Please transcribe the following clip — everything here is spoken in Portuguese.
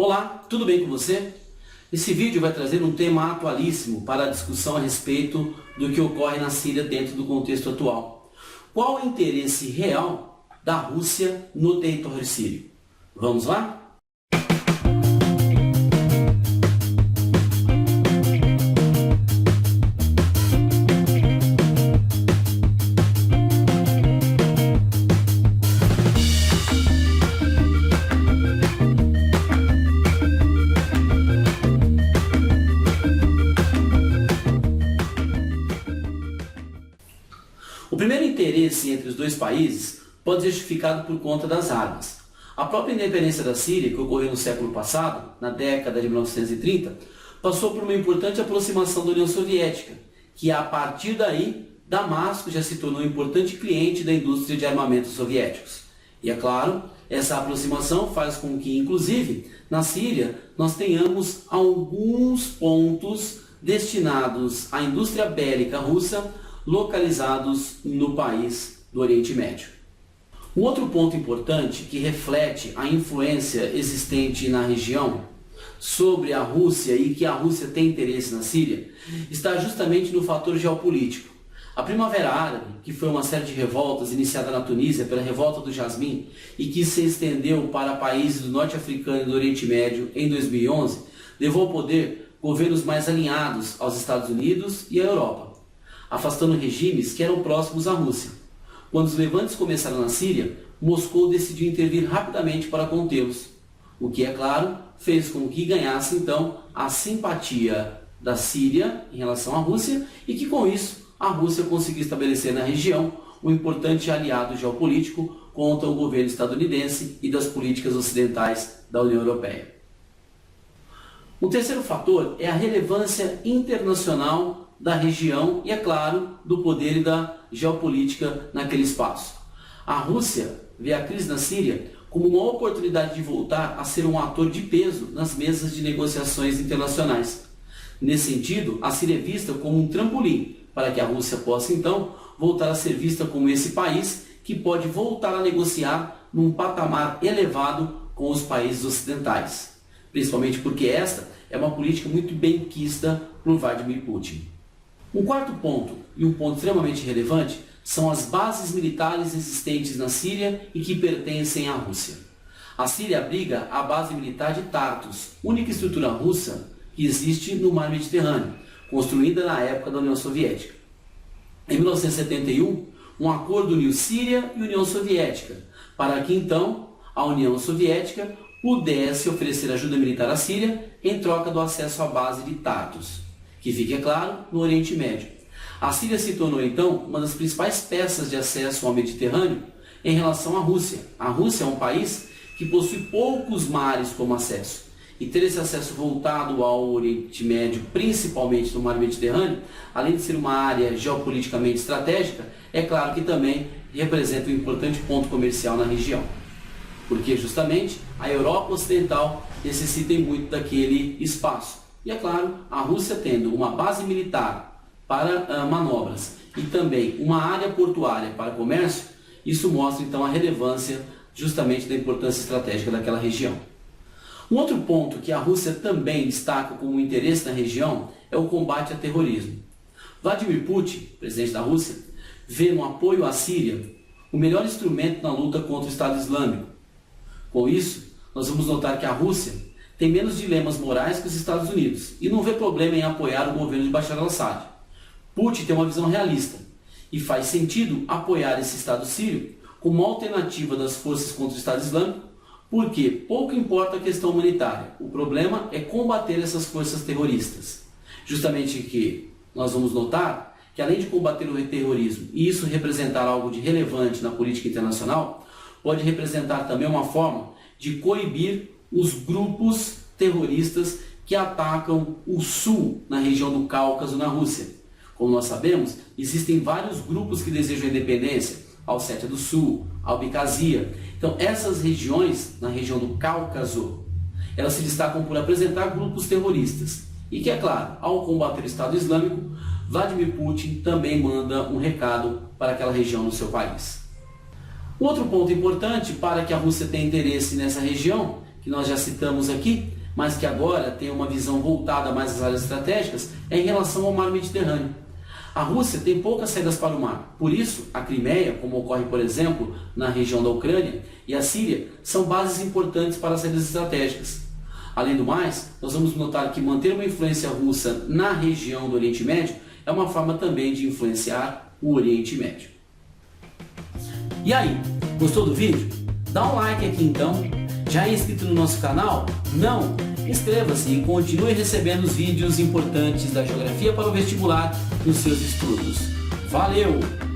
Olá, tudo bem com você? Esse vídeo vai trazer um tema atualíssimo para a discussão a respeito do que ocorre na Síria dentro do contexto atual. Qual o interesse real da Rússia no território sírio? Vamos lá? O primeiro interesse entre os dois países pode ser justificado por conta das armas. A própria independência da Síria, que ocorreu no século passado, na década de 1930, passou por uma importante aproximação da União Soviética, que a partir daí, Damasco já se tornou um importante cliente da indústria de armamentos soviéticos. E é claro, essa aproximação faz com que, inclusive, na Síria, nós tenhamos alguns pontos destinados à indústria bélica russa, localizados no país do Oriente Médio. Um outro ponto importante que reflete a influência existente na região sobre a Rússia e que a Rússia tem interesse na Síria está justamente no fator geopolítico. A Primavera Árabe, que foi uma série de revoltas iniciada na Tunísia pela Revolta do Jasmim e que se estendeu para países do Norte Africano e do Oriente Médio em 2011, levou ao poder governos mais alinhados aos Estados Unidos e à Europa, afastando regimes que eram próximos à Rússia. Quando os levantes começaram na Síria, Moscou decidiu intervir rapidamente para contê-los, o que, é claro, fez com que ganhasse então a simpatia da Síria em relação à Rússia e que com isso a Rússia conseguiu estabelecer na região um importante aliado geopolítico contra o governo estadunidense e das políticas ocidentais da União Europeia. O terceiro fator é a relevância internacional da região e, é claro, do poder e da geopolítica naquele espaço. A Rússia vê a crise na Síria como uma oportunidade de voltar a ser um ator de peso nas mesas de negociações internacionais. Nesse sentido, a Síria é vista como um trampolim para que a Rússia possa, então, voltar a ser vista como esse país que pode voltar a negociar num patamar elevado com os países ocidentais, principalmente porque esta é uma política muito bem quista por Vladimir Putin. Um quarto ponto, e um ponto extremamente relevante, são as bases militares existentes na Síria e que pertencem à Rússia. A Síria abriga a base militar de Tartus, única estrutura russa que existe no mar Mediterrâneo, construída na época da União Soviética. Em 1971, um acordo uniu Síria e União Soviética, para que então a União Soviética pudesse oferecer ajuda militar à Síria em troca do acesso à base de Tartus, que fique, é claro, no Oriente Médio. A Síria se tornou então uma das principais peças de acesso ao Mediterrâneo em relação à Rússia. A Rússia é um país que possui poucos mares como acesso, e ter esse acesso voltado ao Oriente Médio, principalmente no mar Mediterrâneo, além de ser uma área geopoliticamente estratégica, é claro que também representa um importante ponto comercial na região, porque justamente a Europa Ocidental necessita muito daquele espaço. E é claro, a Rússia tendo uma base militar para manobras e também uma área portuária para comércio, isso mostra então a relevância justamente da importância estratégica daquela região. Um outro ponto que a Rússia também destaca como interesse na região é o combate ao terrorismo. Vladimir Putin, presidente da Rússia, vê no apoio à Síria o melhor instrumento na luta contra o Estado Islâmico. Com isso, nós vamos notar que a Rússia tem menos dilemas morais que os Estados Unidos e não vê problema em apoiar o governo de Bashar al-Assad. Putin tem uma visão realista e faz sentido apoiar esse Estado sírio como alternativa das forças contra o Estado Islâmico, porque pouco importa a questão humanitária, o problema é combater essas forças terroristas. Justamente que nós vamos notar que, além de combater o terrorismo e isso representar algo de relevante na política internacional, pode representar também uma forma de coibir os grupos terroristas que atacam o sul, na região do Cáucaso, na Rússia. Como nós sabemos, existem vários grupos que desejam a independência, a Ossétia do Sul, a Abkhazia. Então, essas regiões, na região do Cáucaso, elas se destacam por apresentar grupos terroristas. E que, é claro, ao combater o Estado Islâmico, Vladimir Putin também manda um recado para aquela região no seu país. Outro ponto importante para que a Rússia tenha interesse nessa região, que que nós já citamos aqui, mas que agora tem uma visão voltada mais às áreas estratégicas, é em relação ao mar Mediterrâneo. A Rússia tem poucas saídas para o mar, por isso a Crimeia, como ocorre por exemplo na região da Ucrânia, e a Síria são bases importantes para as saídas estratégicas. Além do mais, nós vamos notar que manter uma influência russa na região do Oriente Médio é uma forma também de influenciar o Oriente Médio. E aí, gostou do vídeo? Dá um like aqui então. Já é inscrito no nosso canal? Não? Inscreva-se e continue recebendo os vídeos importantes da geografia para o vestibular nos seus estudos. Valeu!